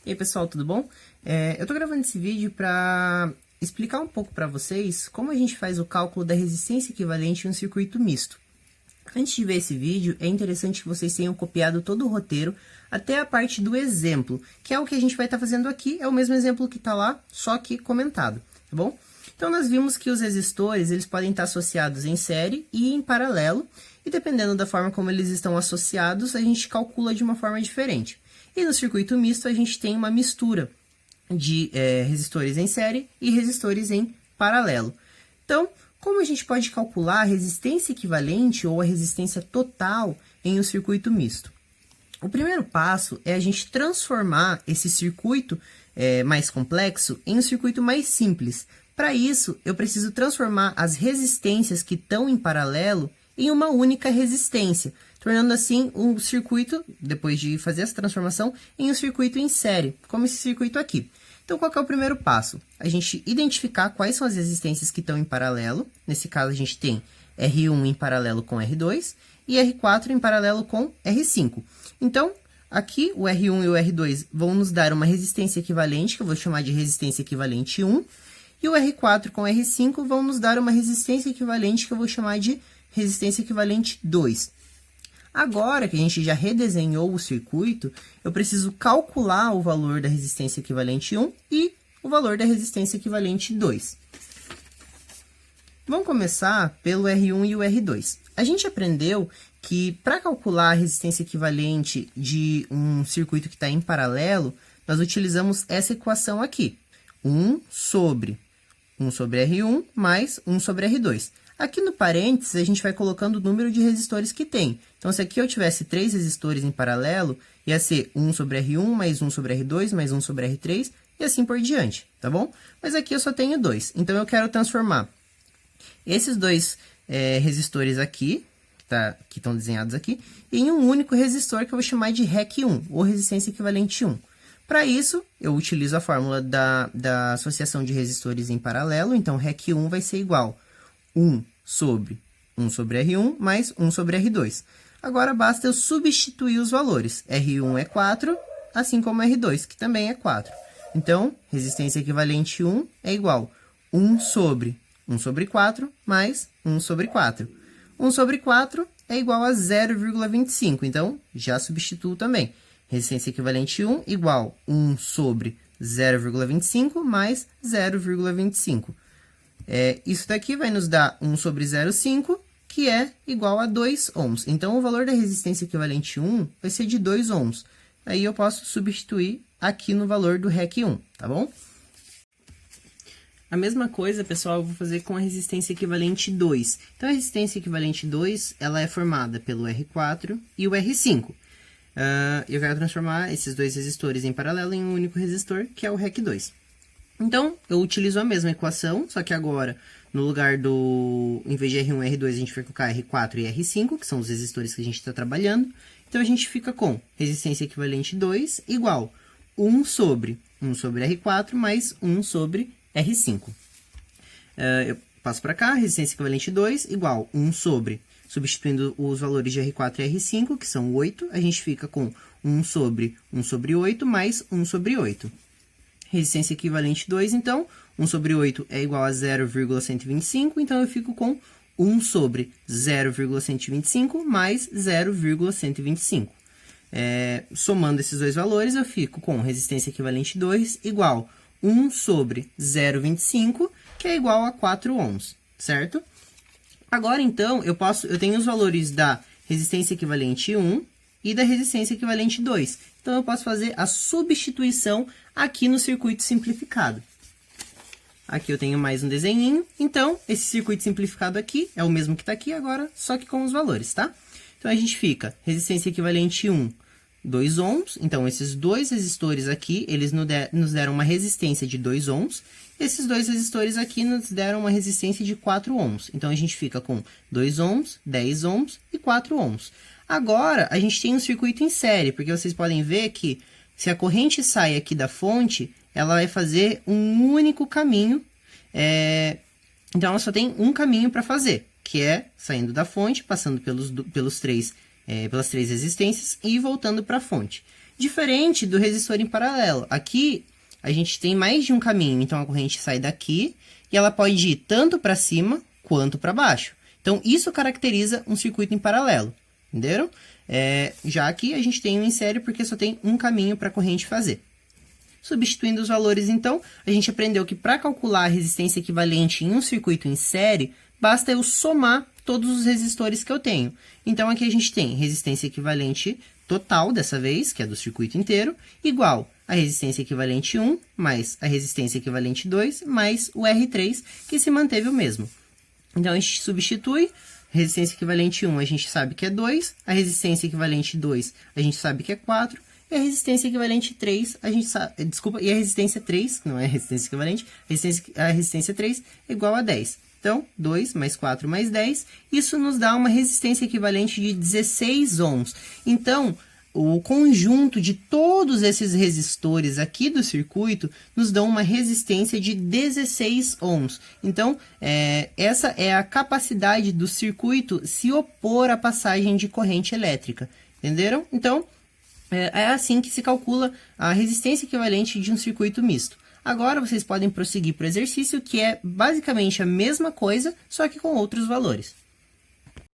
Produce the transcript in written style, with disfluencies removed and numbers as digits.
E aí pessoal, tudo bom? Eu tô gravando esse vídeo para explicar um pouco para vocês como a gente faz o cálculo da resistência equivalente em um circuito misto. Antes de ver esse vídeo, é interessante que vocês tenham copiado todo o roteiro até a parte do exemplo, que é o que a gente vai estar fazendo aqui, é o mesmo exemplo que está lá, só que comentado, tá bom? Então nós vimos que os resistores eles podem estar associados em série e em paralelo, e dependendo da forma como eles estão associados, a gente calcula de uma forma diferente. E no circuito misto, a gente tem uma mistura de resistores em série e resistores em paralelo. Então, como a gente pode calcular a resistência equivalente ou a resistência total em um circuito misto? O primeiro passo é a gente transformar esse circuito mais complexo em um circuito mais simples. Para isso, eu preciso transformar as resistências que estão em paralelo em uma única resistência, tornando assim um circuito, depois de fazer essa transformação, em um circuito em série, como esse circuito aqui. Então, qual que é o primeiro passo? A gente identificar quais são as resistências que estão em paralelo. Nesse caso, a gente tem R1 em paralelo com R2 e R4 em paralelo com R5. Então, aqui o R1 e o R2 vão nos dar uma resistência equivalente, que eu vou chamar de resistência equivalente 1, e o R4 com R5 vão nos dar uma resistência equivalente, que eu vou chamar de resistência equivalente 2. Agora que a gente já redesenhou o circuito, eu preciso calcular o valor da resistência equivalente 1 e o valor da resistência equivalente 2. Vamos começar pelo R1 e o R2. A gente aprendeu que para calcular a resistência equivalente de um circuito que está em paralelo, nós utilizamos essa equação aqui. 1 sobre R1 mais 1 sobre R2. Aqui no parênteses, a gente vai colocando o número de resistores que tem. Então, se aqui eu tivesse 3 resistores em paralelo, ia ser 1 sobre R1, mais 1 sobre R2, mais 1 sobre R3, e assim por diante, tá bom? Mas aqui eu só tenho 2. Então, eu quero transformar esses dois resistores aqui, que estão desenhados aqui, em um único resistor que eu vou chamar de REC1, ou resistência equivalente 1. Para isso, eu utilizo a fórmula da associação de resistores em paralelo. Então, REC1 vai ser igual 1 sobre R1 mais 1 sobre R2. Agora, basta eu substituir os valores. R1 é 4, assim como R2, que também é 4. Então, resistência equivalente 1 é igual a 1 sobre 4 mais 1 sobre 4. 1 sobre 4 é igual a 0,25. Então, já substituo também. Resistência equivalente 1 igual a 1 sobre 0,25 mais 0,25. Isso daqui vai nos dar 1 sobre 0,5, que é igual a 2 ohms. Então, o valor da resistência equivalente 1 vai ser de 2 ohms. Aí, eu posso substituir aqui no valor do REC1, tá bom? A mesma coisa, pessoal, eu vou fazer com a resistência equivalente 2. Então, a resistência equivalente 2, ela é formada pelo R4 e o R5. Eu quero transformar esses dois resistores em paralelo em um único resistor, que é o REC2. Então, eu utilizo a mesma equação, só que agora, no lugar em vez de R1 e R2, a gente vai colocar R4 e R5, que são os resistores que a gente está trabalhando. Então, a gente fica com resistência equivalente 2 igual 1 sobre R4 mais 1 sobre R5. Eu passo para cá, resistência equivalente 2 igual 1 sobre, substituindo os valores de R4 e R5, que são 8, a gente fica com 1 sobre 8 mais 1 sobre 8. Resistência equivalente 2, então, 1 sobre 8 é igual a 0,125, então eu fico com 1 sobre 0,125 mais 0,125. Somando esses dois valores, eu fico com resistência equivalente 2 igual a 1 sobre 0,25, que é igual a 4 ohms, certo? Agora, então, eu tenho os valores da resistência equivalente 1 e da resistência equivalente 2. Então, eu posso fazer a substituição aqui no circuito simplificado. Aqui eu tenho mais um desenhinho. Então, esse circuito simplificado aqui é o mesmo que está aqui agora, só que com os valores, tá? Então, a gente fica resistência equivalente 1, 2 ohms. Então, esses dois resistores aqui, eles nos deram uma resistência de 2 ohms. Esses dois resistores aqui nos deram uma resistência de 4 ohms. Então, a gente fica com 2 ohms, 10 ohms e 4 ohms. Agora, a gente tem um circuito em série, porque vocês podem ver que se a corrente sai aqui da fonte, ela vai fazer um único caminho. Então, ela só tem um caminho para fazer, que é saindo da fonte, passando pelas três resistências e voltando para a fonte. Diferente do resistor em paralelo. Aqui, a gente tem mais de um caminho. Então, a corrente sai daqui e ela pode ir tanto para cima quanto para baixo. Então, isso caracteriza um circuito em paralelo. Entenderam? Já que a gente tem um em série porque só tem um caminho para a corrente fazer. Substituindo os valores, então, a gente aprendeu que para calcular a resistência equivalente em um circuito em série, basta eu somar todos os resistores que eu tenho. Então, aqui a gente tem resistência equivalente total, dessa vez, que é do circuito inteiro, igual a resistência equivalente 1, mais a resistência equivalente 2, mais o R3, que se manteve o mesmo. Então, a gente substitui. Resistência equivalente 1, a gente sabe que é 2. A resistência equivalente 2, a gente sabe que é 4. E a resistência equivalente 3, a gente sabe... Desculpa, e a resistência 3, que não é resistência equivalente, a resistência 3 é igual a 10. Então, 2 mais 4 mais 10, isso nos dá uma resistência equivalente de 16 ohms. Então, o conjunto de todos esses resistores aqui do circuito nos dão uma resistência de 16 ohms. Então, essa é a capacidade do circuito se opor à passagem de corrente elétrica. Entenderam? Então, é assim que se calcula a resistência equivalente de um circuito misto. Agora, vocês podem prosseguir para o exercício, que é basicamente a mesma coisa, só que com outros valores.